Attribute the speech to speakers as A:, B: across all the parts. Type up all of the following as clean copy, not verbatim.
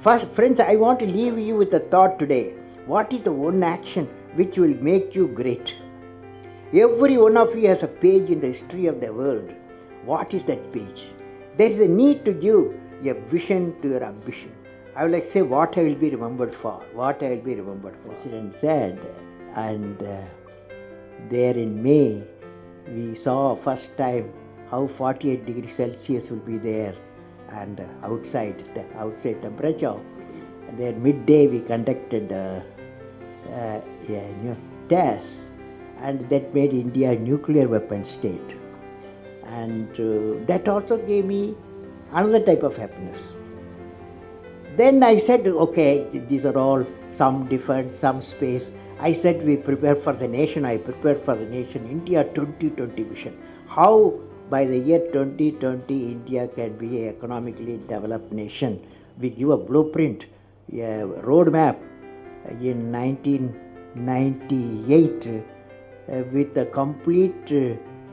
A: First, friends, I want to leave you with a thought today. What is the one action which will make you great? Every one of you has a page in the history of the world. What is that page? There is a need to give a vision to your ambition. I would like to say what I will be remembered for. What I will be remembered for. President said, and there in May, we saw first time how 48 degrees Celsius will be there, and outside temperature. And then midday we conducted a test, and that made India a nuclear weapon state. And that also gave me another type of happiness. Then I said, okay, these are all some different, some space. I said we prepare for the nation. I prepared for the nation. India 2020 vision. How by the year 2020 India can be an economically developed nation. We give a blueprint, a roadmap in 1998 with a complete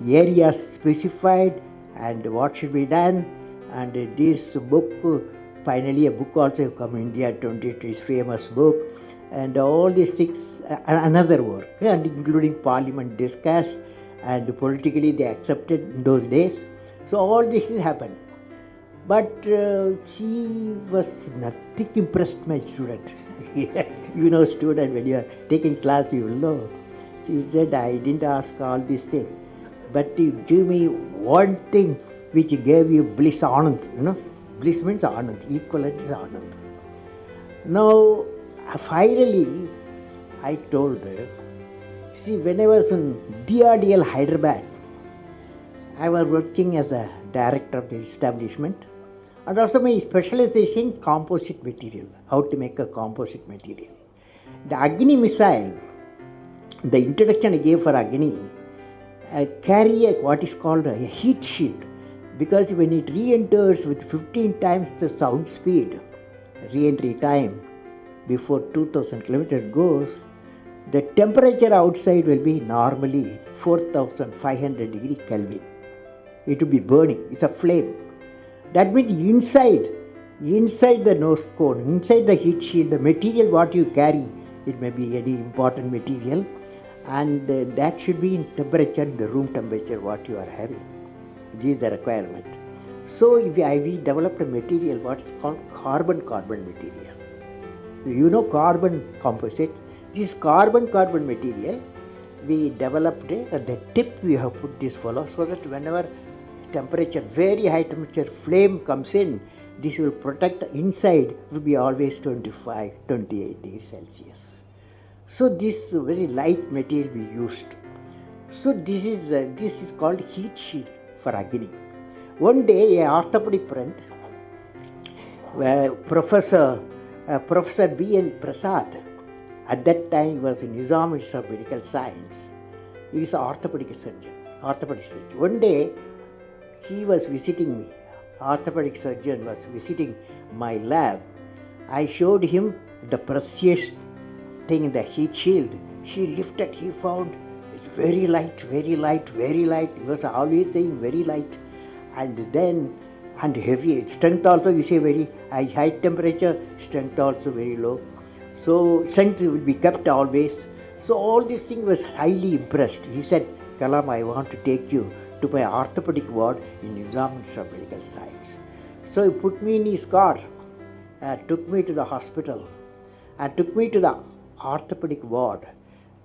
A: areas specified and what should be done. And this book, finally a book also come, India 2020 is famous book. And all these six, another work, and including parliament discussed, and politically they accepted in those days. So all this happened. But she was nothing impressed, my student. You know, student, when you are taking class, you will know. She said, I didn't ask all these things, but you give me one thing which gave you bliss, anand. You know, bliss means anand, equivalent is anand. Now, finally, I told her, see, when I was in DRDL Hyderabad, I was working as a director of the establishment, and also my specialization composite material, how to make a composite material. The Agni missile, the introduction I gave for Agni, carry what is called a heat shield, because when it re-enters with 15 times the sound speed, re-entry time, before 2000 kilometers goes, the temperature outside will be normally 4500 degree Kelvin. It will be burning, it's a flame. That means inside the nose cone, inside the heat shield, the material what you carry, it may be any important material, and that should be in temperature, the room temperature what you are having. This is the requirement. So we developed a material what is called carbon-carbon material. You know carbon composite. This carbon-carbon material, we developed it. At the tip we have put this fellow so that whenever temperature, very high temperature flame comes in, this will protect inside, will be always 25, 28 degrees Celsius. So this very light material we used. So this is called heat shield for Agni. One day, a orthopedic friend, Professor B.N. Prasad, at that time he was in Nizam Institute of Medical Science. He is an orthopedic surgeon. One day he was visiting me. Orthopedic surgeon was visiting my lab. I showed him the precious thing, the heat shield. He lifted, he found it's very light, very light, very light. He was always saying very light. And heavy. Strength also, you say very high temperature, strength also very low. So strength will be kept always. So all this thing was highly impressed. He said, Kalam, I want to take you to my orthopedic ward in Nizam Institute of Medical Science. So he put me in his car, took me to the hospital, and took me to the orthopedic ward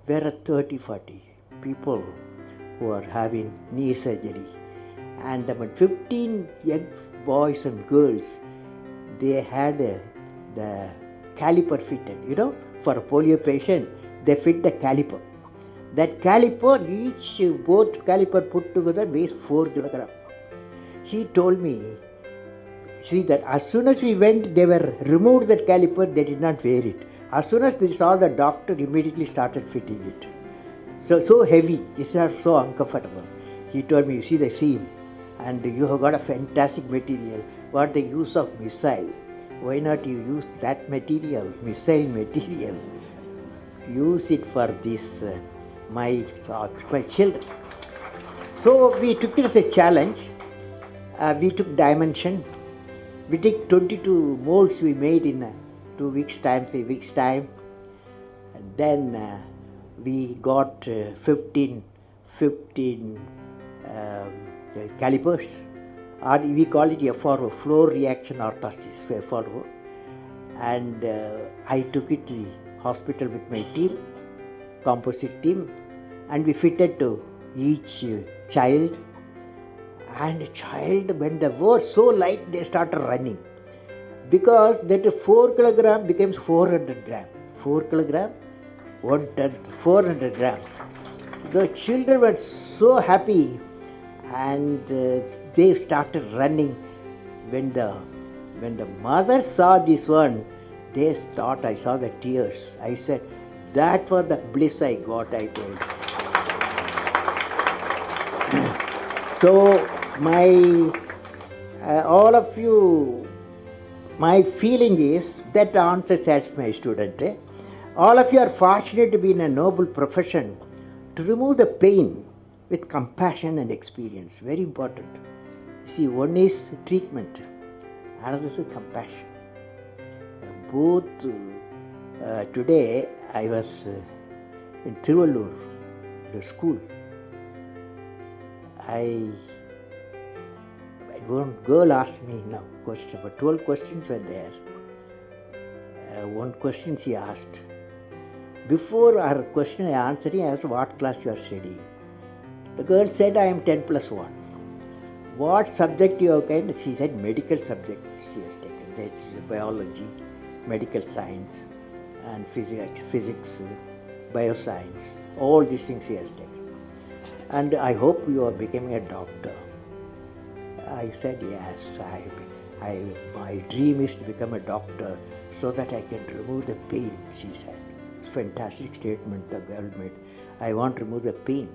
A: where 30-40 people who are having knee surgery. And about 15 young boys and girls, they had the caliper fitted. You know, for a polio patient, they fit the caliper. That caliper, both caliper put together weighs 4 kilograms. He told me, see that as soon as we went, they were removed that caliper, they did not wear it. As soon as they saw the doctor, immediately started fitting it. So heavy, it's not so uncomfortable. He told me, you see the seam, and you have got a fantastic material. What the use of missile? Why not you use that material, missile material? Use it for this, my children. So we took it as a challenge. We took dimension. We take 22 molds we made in 2 weeks time, 3 weeks time. And then we got 15 calipers, or we call it FRO, floor reaction orthosis, FRO. And I took it to the hospital with my team, composite team, and we fitted to each child. And child, when they were so light, they started running. Because that 4 kilogram becomes 400 gram. 4 kilogram, 1 ton, 400 gram. The children were so happy, and they started running. When the mother saw this one, they thought, I saw the tears. I said, that was the bliss I got, I told. So all of you, my feeling is that answers as my student. All of you are fortunate to be in a noble profession to remove the pain with compassion and experience. Very important. See, one is treatment, another is compassion. Both today I was in Tiruvallur, the school. One girl asked me now question, but 12 questions were there. One question she asked. Before her question I answered, I asked, what class you are studying? The girl said, I am 10 plus 1. What subject you have taken? She said, medical subject she has taken. That's biology, medical science, and physics, bioscience. All these things she has taken. And I hope you are becoming a doctor. I said, yes, my dream is to become a doctor so that I can remove the pain, she said. Fantastic statement the girl made. I want to remove the pain.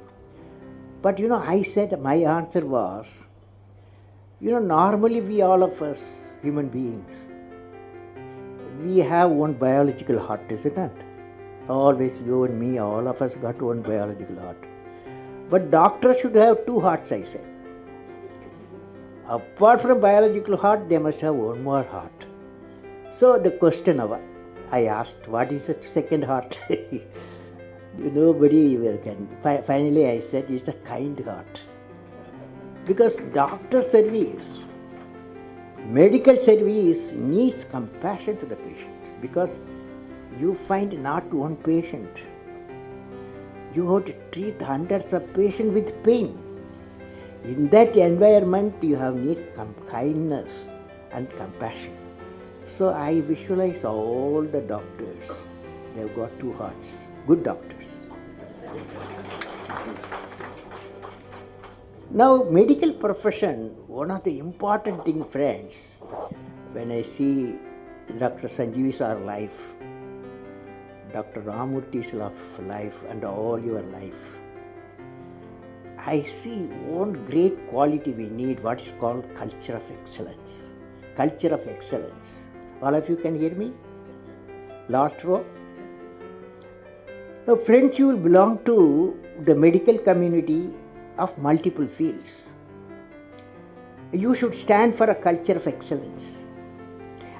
A: But I said, my answer was, normally we all of us, human beings, we have one biological heart, isn't it? Always you and me, all of us got one biological heart. But doctors should have 2 hearts, I said. Apart from biological heart, they must have one more heart. So the question I asked, what is a second heart? Nobody can. Finally I said, it's a kind heart. Because doctor service, medical service needs compassion to the patient. Because you find not one patient. You have to treat hundreds of patients with pain. In that environment, you have need kindness and compassion. So I visualize all the doctors. They've got 2 hearts. Good doctors. Now, medical profession, one of the important thing, friends, when I see Dr. Sanjeevi's life, Dr. Ramurthi's life, and all your life, I see one great quality we need, what is called culture of excellence. Culture of excellence. All of you can hear me? Last row. Now, friends, you will belong to the medical community of multiple fields. You should stand for a culture of excellence.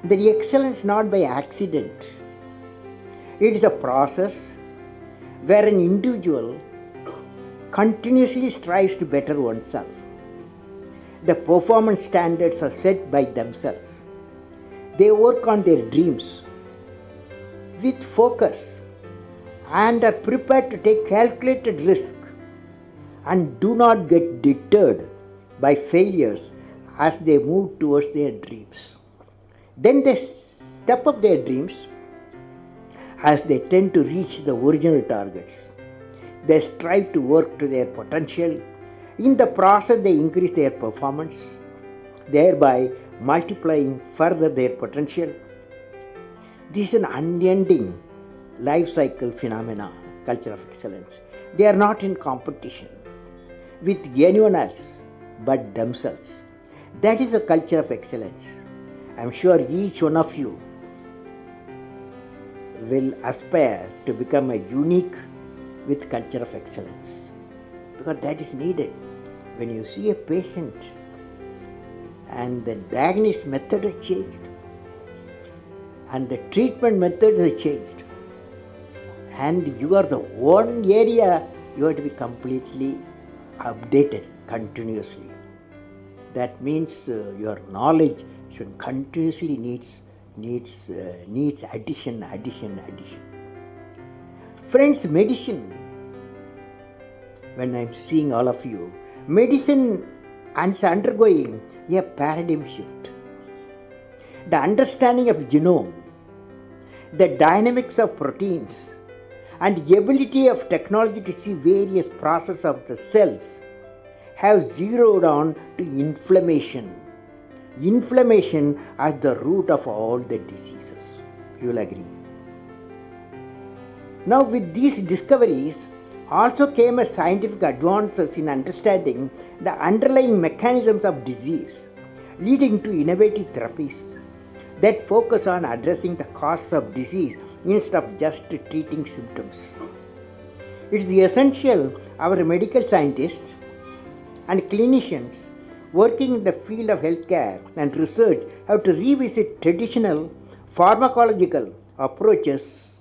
A: The excellence not by accident. It is a process where an individual continuously strives to better oneself. The performance standards are set by themselves. They work on their dreams with focus and are prepared to take calculated risk and do not get deterred by failures as they move towards their dreams. Then they step up their dreams as they tend to reach the original targets. They strive to work to their potential. In the process, they increase their performance, thereby multiplying further their potential. This is an unending life cycle phenomena, culture of excellence. They are not in competition with anyone else but themselves. That is a culture of excellence. I am sure each one of you will aspire to become a unique with culture of excellence, because that is needed. When you see a patient and the diagnosis method has changed, and the treatment methods have changed, and you are the one area you have to be completely updated continuously. That means your knowledge should continuously needs addition. Friends, medicine, when I am seeing all of you, medicine is undergoing a paradigm shift. The understanding of genome, the dynamics of proteins, and the ability of technology to see various processes of the cells have zeroed on to inflammation. Inflammation as the root of all the diseases. You will agree. Now, with these discoveries also came a scientific advances in understanding the underlying mechanisms of disease, leading to innovative therapies that focus on addressing the causes of disease instead of just treating symptoms. It is essential our medical scientists and clinicians working in the field of healthcare and research have to revisit traditional pharmacological approaches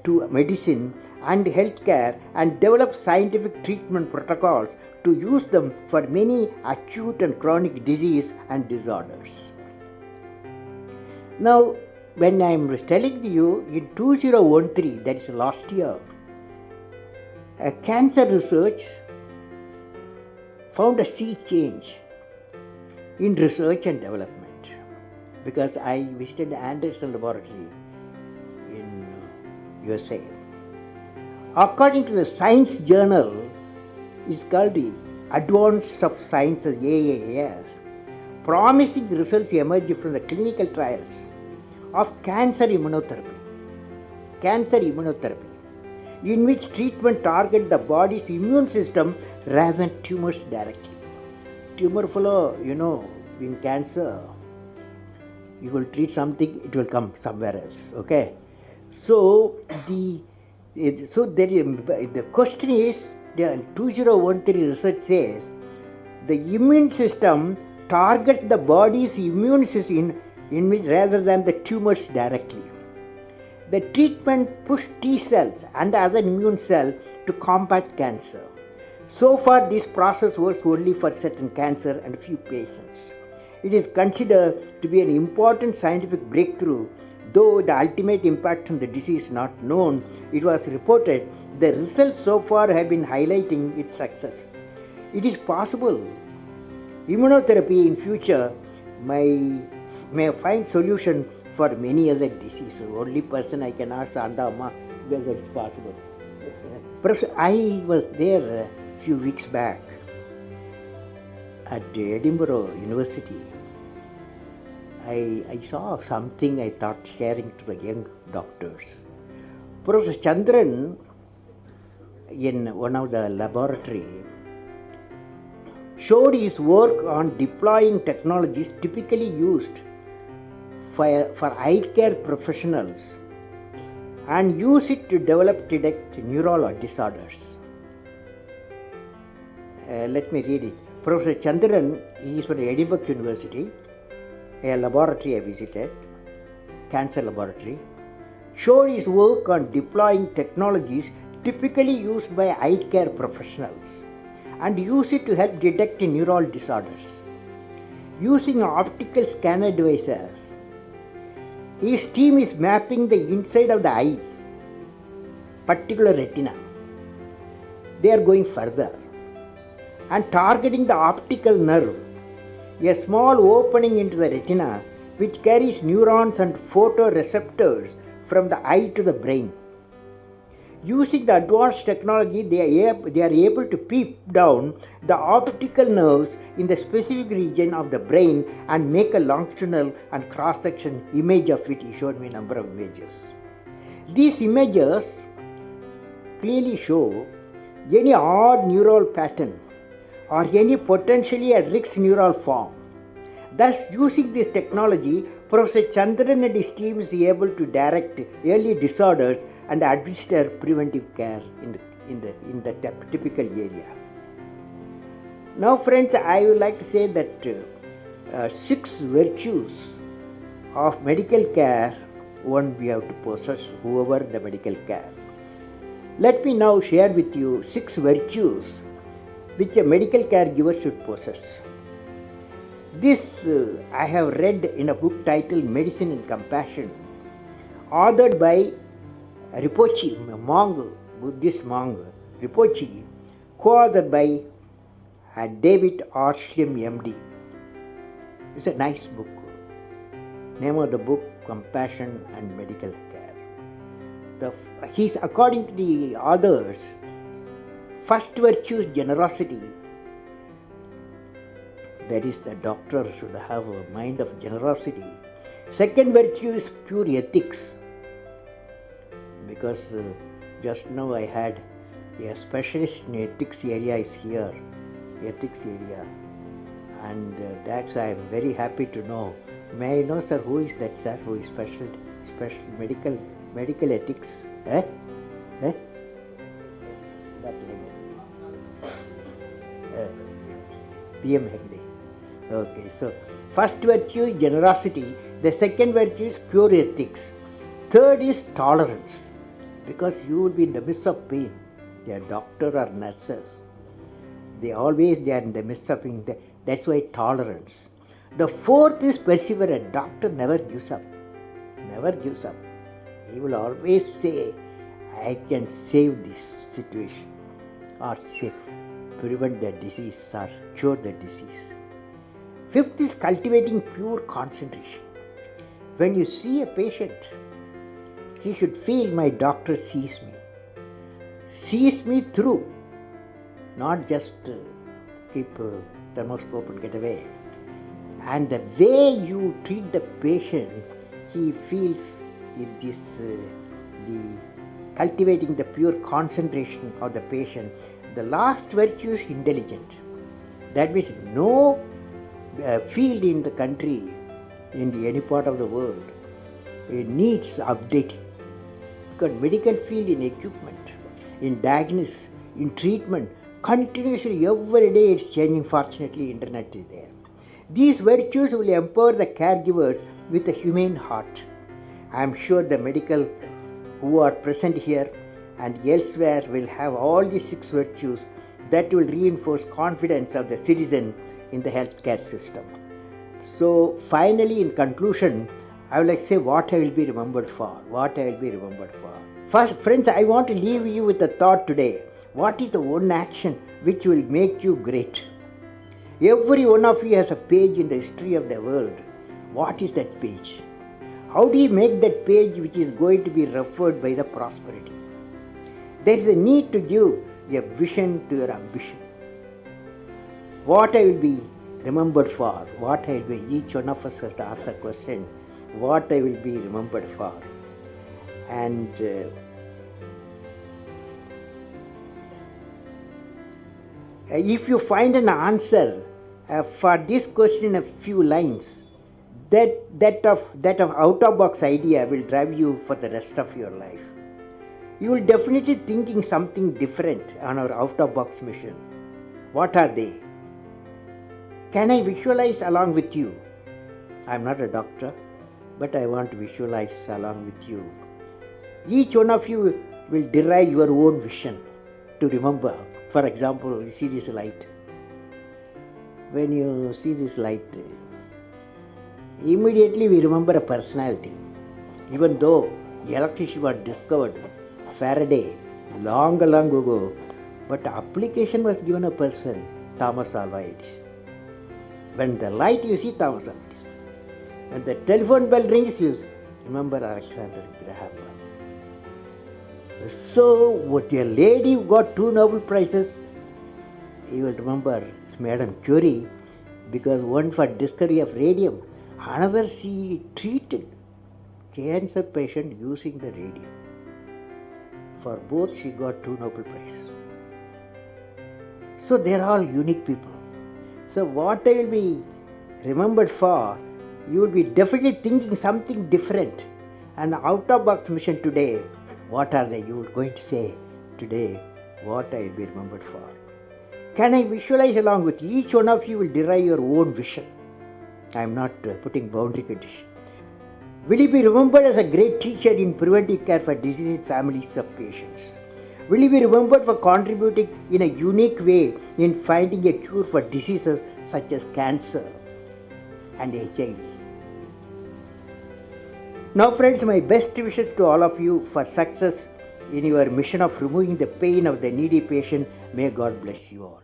A: to medicine and healthcare and develop scientific treatment protocols to use them for many acute and chronic disease and disorders. Now, when I am telling you in 2013, that is last year, cancer research found a sea change in research and development, because I visited Anderson Laboratory in USA. According to the Science Journal, it's called the Advanced of Sciences, AAS, promising results emerged from the clinical trials of cancer immunotherapy, in which treatment target the body's immune system rather than tumors directly. Tumor flow, in cancer, you will treat something, it will come somewhere else. Okay, so the question is, the 2013 research says the immune system targets the body's immune system in which rather than the tumors directly. The treatment pushed T cells and other immune cells to combat cancer. So far, this process works only for certain cancer and few patients. It is considered to be an important scientific breakthrough, though the ultimate impact on the disease is not known. It was reported the results so far have been highlighting its success. It is possible immunotherapy in future may find solution for many other diseases. Only person I can ask Andama whether it's possible. Professor, I was there a few weeks back at Edinburgh University. I saw something I thought sharing to the young doctors. Professor Chandran, in one of the laboratory, showed his work on deploying technologies typically used for eye care professionals and use it to detect neural disorders. Let me read it. Professor Chandran, he is from Edinburgh University, a laboratory I visited, cancer laboratory, showed his work on deploying technologies typically used by eye care professionals and use it to help detect neural disorders. Using optical scanner devices, his team is mapping the inside of the eye, particular retina. They are going further and targeting the optical nerve, a small opening into the retina which carries neurons and photoreceptors from the eye to the brain. Using the advanced technology, they are able to peep down the optical nerves in the specific region of the brain and make a longitudinal and cross-section image of it. He showed me a number of images. These images clearly show any odd neural pattern or any potentially at risk neural form. Thus, using this technology, Professor Chandran and his team is able to direct early disorders and administer preventive care in the typical area. Now, friends, I would like to say that 6 virtues of medical care one we have to possess, whoever the medical care. Let me now share with you 6 virtues which a medical caregiver should possess. This I have read in a book titled Medicine and Compassion, authored by Rinpoche, a monk, Buddhist monk, Rinpoche, co-authored by David R. Schlim, MD. It's a nice book. Name of the book, Compassion and Medical Care. According to the authors, first virtue is generosity. That is, the doctor should have a mind of generosity. Second virtue is pure ethics. Because just now I had a specialist in ethics area is here, ethics area. And that's I am very happy to know. May I know, sir, who is that, sir, who is special medical ethics? That PM Hegde. Okay, so first virtue is generosity. The second virtue is pure ethics. Third is tolerance. Because you will be in the midst of pain. They are doctor or nurses. They are in the midst of pain. That's why tolerance. The fourth is perseverance. Doctor never gives up. Never gives up. He will always say, I can save this situation or prevent the disease or cure the disease. Fifth is cultivating pure concentration. When you see a patient, he should feel my doctor sees me through, not just keep thermoscope and get away. And the way you treat the patient, he feels the cultivating the pure concentration of the patient. The last virtue is intelligent. That means no field in the country, in any part of the world, needs updating. Because medical field in equipment, in diagnosis, in treatment, continuously every day it's changing. Fortunately, internet is there. These virtues will empower the caregivers with a humane heart. I am sure the medical who are present here and elsewhere will have all these 6 virtues that will reinforce confidence of the citizen in the healthcare system. So finally, in conclusion, I would like to say what I will be remembered for. First, friends, I want to leave you with a thought today. What is the one action which will make you great? Every one of you has a page in the history of the world. What is that page? How do you make that page which is going to be referred by the prosperity? There is a need to give a vision to your ambition. What I will be remembered for, each one of us has to ask the question, what I will be remembered for. And if you find an answer for this question in a few lines, that of out-of-box idea will drive you for the rest of your life. You will definitely thinking something different on our out-of-box mission. What are they? Can I visualize along with you? I am not a doctor, but I want to visualize along with you. Each one of you will derive your own vision to remember. For example, you see this light. When you see this light, immediately we remember a personality. Even though electricity was discovered, Faraday, long ago, but application was given a person, Thomas Alva Edison. When the light you see Thomas Alva Edison. When the telephone bell rings, you remember Alexander Graham Bell. So, what a lady who got 2 Nobel Prizes, you will remember it's Madame Curie, because one for discovery of radium, another she treated cancer patient using the radium. For both she got 2 Nobel Prizes. So they are all unique people. So what I will be remembered for, you will be definitely thinking something different. And out-of-box mission today, what are they? You are going to say today, what I will be remembered for. Can I visualize along with each one of you will derive your own vision. I am not putting boundary condition. Will he be remembered as a great teacher in preventive care for diseased families of patients? Will he be remembered for contributing in a unique way in finding a cure for diseases such as cancer and HIV? Now friends, my best wishes to all of you for success in your mission of removing the pain of the needy patient. May God bless you all.